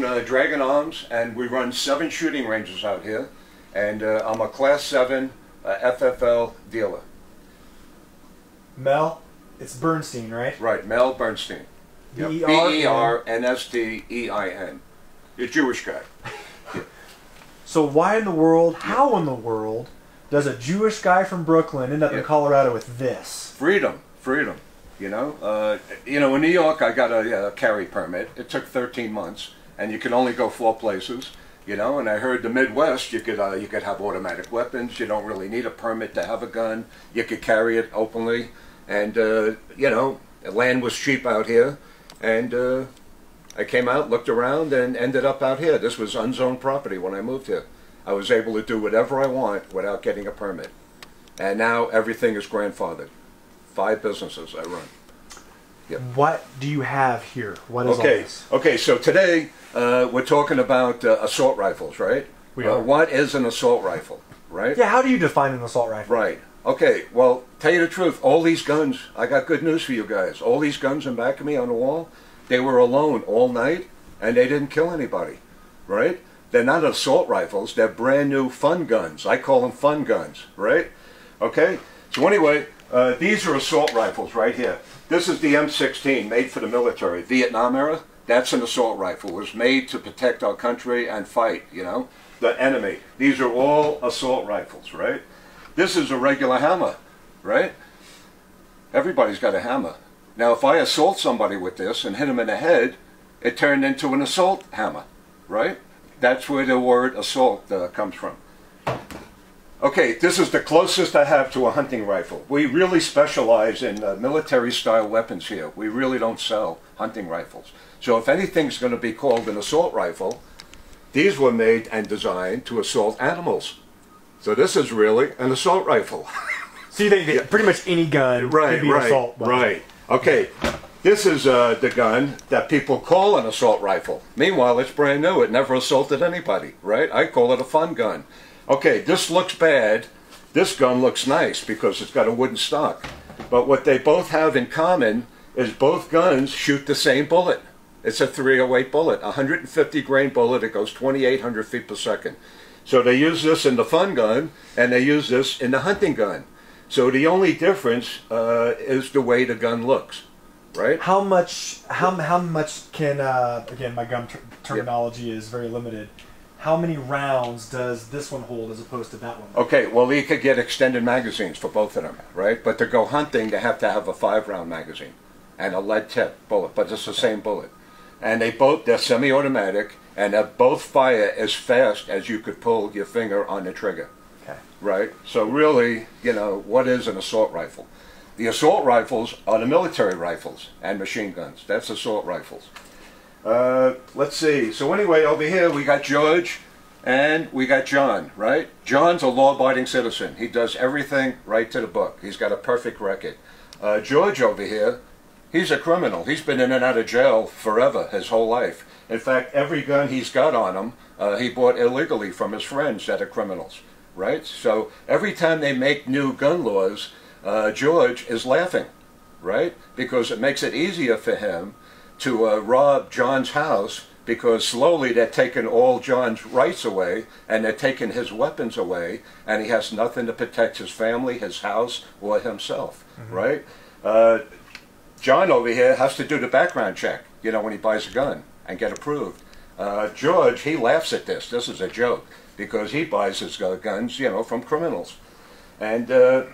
own Dragon Arms, and we run 7 shooting ranges out here. And I'm a Class 7 FFL dealer. Mel, it's Bernstein, right? Right, Mel Bernstein. Yep. B-E-R-N-S-T-E-I-N. You're a Jewish guy. Yeah. So why in the world, how in the world, does a Jewish guy from Brooklyn end up in Colorado with this? Freedom, freedom. You know, in New York, I got a carry permit. It took 13 months, and you can only go 4 places. You know, and I heard the Midwest, you could have automatic weapons. You don't really need a permit to have a gun. You could carry it openly, and you know, the land was cheap out here, and I came out, looked around, and ended up out here. This was unzoned property when I moved here. I was able to do whatever I want without getting a permit, and now everything is grandfathered. 5 businesses I run. Yep. What do you have here? What is all this? Okay, so today we're talking about assault rifles, right? We are. What is an assault rifle, right? Yeah, how do you define an assault rifle? Right. Okay, well, tell you the truth, all these guns, I got good news for you guys. All these guns in back of me on the wall, they were alone all night, and they didn't kill anybody, right? They're not assault rifles, they're brand new fun guns. I call them fun guns, right? Okay, so anyway, these are assault rifles right here. This is the M16, made for the military. Vietnam era, that's an assault rifle. It was made to protect our country and fight, you know, the enemy. These are all assault rifles, right? This is a regular hammer, right? Everybody's got a hammer. Now, if I assault somebody with this and hit him in the head, it turned into an assault hammer, right? That's where the word assault comes from. Okay, this is the closest I have to a hunting rifle. We really specialize in military-style weapons here. We really don't sell hunting rifles. So if anything's going to be called an assault rifle, these were made and designed to assault animals. So this is really an assault rifle. So you think that pretty much any gun could be an assault weapon? Right. Okay, this is the gun that people call an assault rifle. Meanwhile, it's brand new. It never assaulted anybody, right? I call it a fun gun. Okay, this looks bad. This gun looks nice because it's got a wooden stock. But what they both have in common is both guns shoot the same bullet. It's a .308 bullet, 150 grain bullet. It goes 2,800 feet per second. So they use this in the fun gun, and they use this in the hunting gun. So the only difference is the way the gun looks, right? How much can, again, my gun terminology is very limited. How many rounds does this one hold as opposed to that one? Okay, well, you could get extended magazines for both of them, right? But to go hunting, they have to have a 5-round magazine and a lead tip bullet, but it's the same bullet. And they're semi-automatic, and they both fire as fast as you could pull your finger on the trigger. Okay. Right? So really, you know, what is an assault rifle? The assault rifles are the military rifles and machine guns. That's assault rifles. Let's see. So anyway, over here we got George and we got John, right? John's a law-abiding citizen. He does everything right to the book. He's got a perfect record. George over here, he's a criminal. He's been in and out of jail forever, his whole life. In fact, every gun he's got on him, he bought illegally from his friends that are criminals, right? So every time they make new gun laws, George is laughing, right? Because it makes it easier for him to rob John's house, because slowly they're taking all John's rights away and they're taking his weapons away, and he has nothing to protect his family, his house, or himself, right? John over here has to do the background check, you know, when he buys a gun and get approved. George, he laughs at this. This is a joke, because he buys his guns, you know, from criminals. And the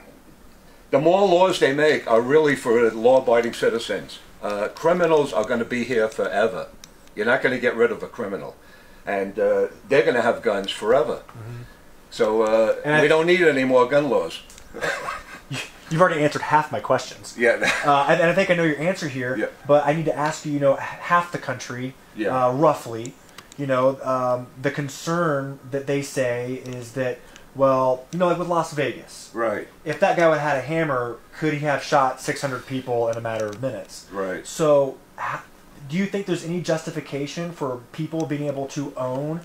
more laws they make are really for law-abiding citizens. Criminals are going to be here forever. You're not going to get rid of a criminal. And they're going to have guns forever. So we don't need any more gun laws. You've already answered half my questions. Yeah. And I think I know your answer here, yeah. But I need to ask you, you know, half the country, yeah. Roughly, you know, the concern that they say is that, well, you know, like with Las Vegas. Right. If that guy would have had a hammer, could he have shot 600 people in a matter of minutes? Right. So, do you think there's any justification for people being able to own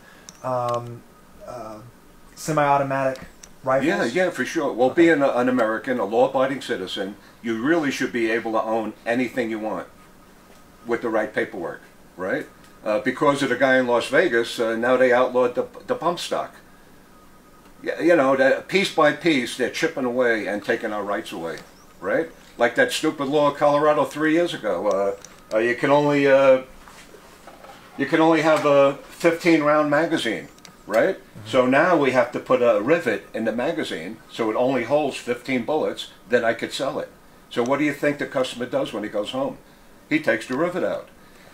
semi-automatic rifles? Yeah, for sure. Well, being an American, a law-abiding citizen, you really should be able to own anything you want with the right paperwork, right? Because of the guy in Las Vegas, now they outlawed the bump stock. You know, that piece by piece, they're chipping away and taking our rights away, right? Like that stupid law in Colorado 3 years ago. You can only have a 15-round magazine, right? Mm-hmm. So now we have to put a rivet in the magazine so it only holds 15 bullets. Then I could sell it. So what do you think the customer does when he goes home? He takes the rivet out.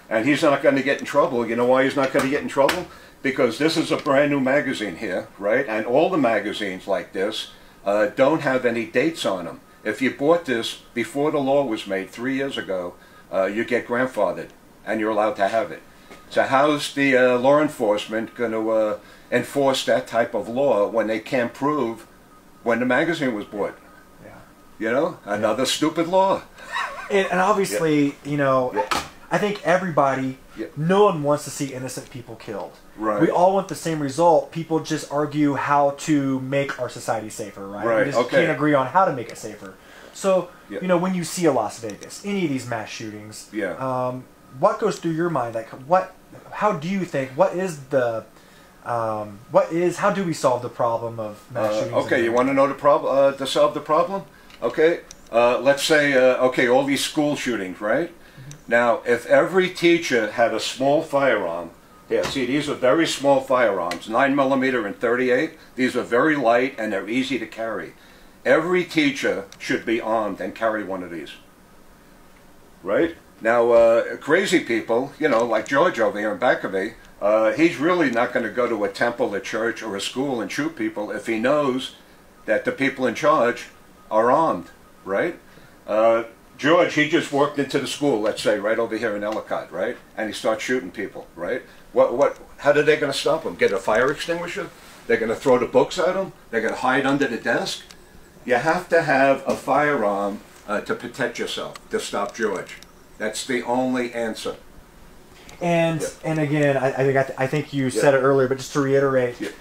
And he's not going to get in trouble. You know why he's not going to get in trouble? Because this is a brand new magazine here, right? And all the magazines like this don't have any dates on them. If you bought this before the law was made 3 years ago, you get grandfathered and you're allowed to have it. So how's the law enforcement going to enforce that type of law when they can't prove when the magazine was bought? Yeah. You know, another stupid law. And obviously, you know, I think everybody, no one wants to see innocent people killed. Right. We all want the same result. People just argue how to make our society safer, right? Right. We just can't agree on how to make it safer. So, you know, when you see a Las Vegas, any of these mass shootings, what goes through your mind? Like, how do you think, how do we solve the problem of mass shootings? Okay, you want to know the problem, to solve the problem? Okay, let's say, all these school shootings, right? Now, if every teacher had a small firearm, see, these are very small firearms, 9mm and 38. These are very light and they're easy to carry. Every teacher should be armed and carry one of these, right? Now, crazy people, you know, like George over here in back of me, he's really not going to go to a temple, a church, or a school and shoot people if he knows that the people in charge are armed, right? George, he just walked into the school, let's say, right over here in Ellicott, right? And he starts shooting people, right? How are they going to stop him? Get a fire extinguisher? They're going to throw the books at him? They're going to hide under the desk? You have to have a firearm to protect yourself, to stop George. That's the only answer. And again, I think you said it earlier, but just to reiterate,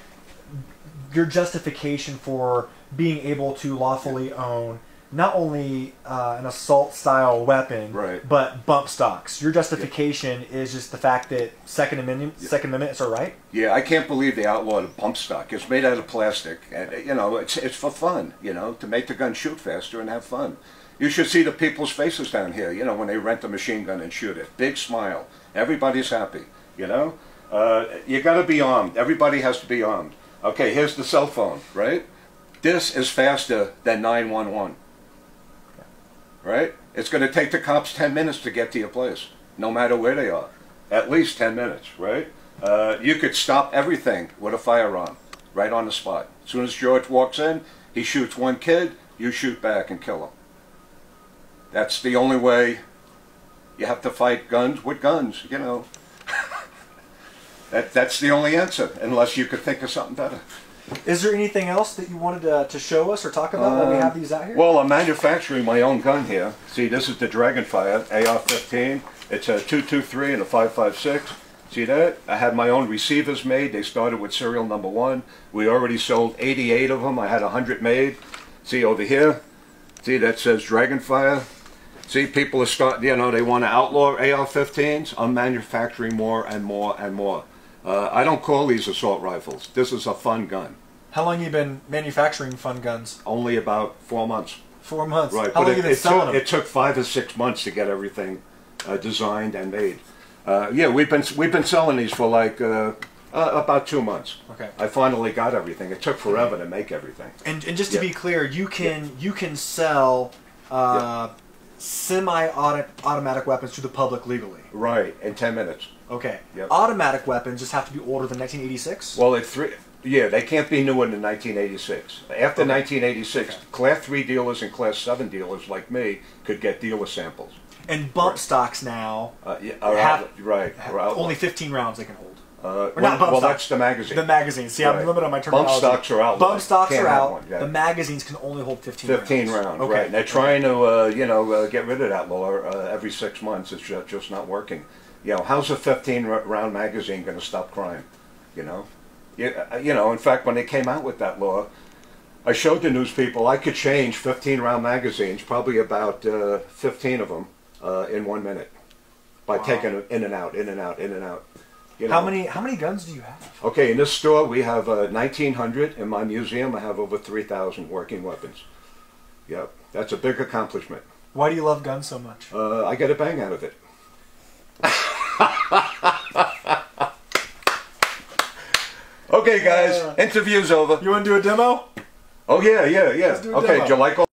your justification for being able to lawfully own not only an assault-style weapon, but bump stocks. Your justification is just the fact that Second Amendment is all right. Yeah, I can't believe they outlawed a bump stock. It's made out of plastic, and you know, it's for fun. You know, to make the gun shoot faster and have fun. You should see the people's faces down here. You know, when they rent a machine gun and shoot it, big smile. Everybody's happy. You know, you got to be armed. Everybody has to be armed. Okay, here's the cell phone. Right, this is faster than 911. Right? It's going to take the cops 10 minutes to get to your place, no matter where they are. At least 10 minutes, right? You could stop everything with a firearm, right on the spot. As soon as George walks in, he shoots one kid, you shoot back and kill him. That's the only way. You have to fight guns with guns, you know. That's the only answer, unless you could think of something better. Is there anything else that you wanted to show us or talk about while we have these out here? Well, I'm manufacturing my own gun here. See, this is the Dragonfire AR-15. It's a 223 and a 5.56. See that? I had my own receivers made. They started with serial number 1. We already sold 88 of them. I had 100 made. See over here? See, that says Dragonfire. See, people are starting, you know, they want to outlaw AR-15s. I'm manufacturing more and more and more. I don't call these assault rifles. This is a fun gun. How long have you been manufacturing fun guns? Only about 4 months. 4 months. Right. How long have you been selling them? It took 5 or 6 months to get everything designed and made. Yeah, we've been selling these for like about 2 months. Okay. I finally got everything. It took forever to make everything. And just to be clear, you can sell semi-automatic weapons to the public legally. Right, in 10 minutes. Okay. Yep. Automatic weapons just have to be older than 1986? Well, they can't be newer than 1986. After 1986, Class 3 dealers and Class 7 dealers like me could get dealer samples. And bump stocks now have only 15 rounds they can hold. Well, that's the magazine. The magazine. See, I'm limited on my terminology. Bump stocks are out. Bump stocks are out. The magazines can only hold 15 rounds. 15 rounds, okay. Right. And they're trying to, get rid of that law every 6 months. It's just not working. You know, how's a 15-round magazine going to stop crime? You know? In fact, when they came out with that law, I showed the news people I could change 15-round magazines, probably about 15 of them, in 1 minute by taking them in and out, in and out, in and out. You How know. many guns do you have? Okay, in this store we have 1,900. In my museum, I have over 3,000 working weapons. Yep, that's a big accomplishment. Why do you love guns so much? I get a bang out of it. Okay, guys, interview's over. You want to do a demo? Oh yeah. do a Okay, demo. do you like all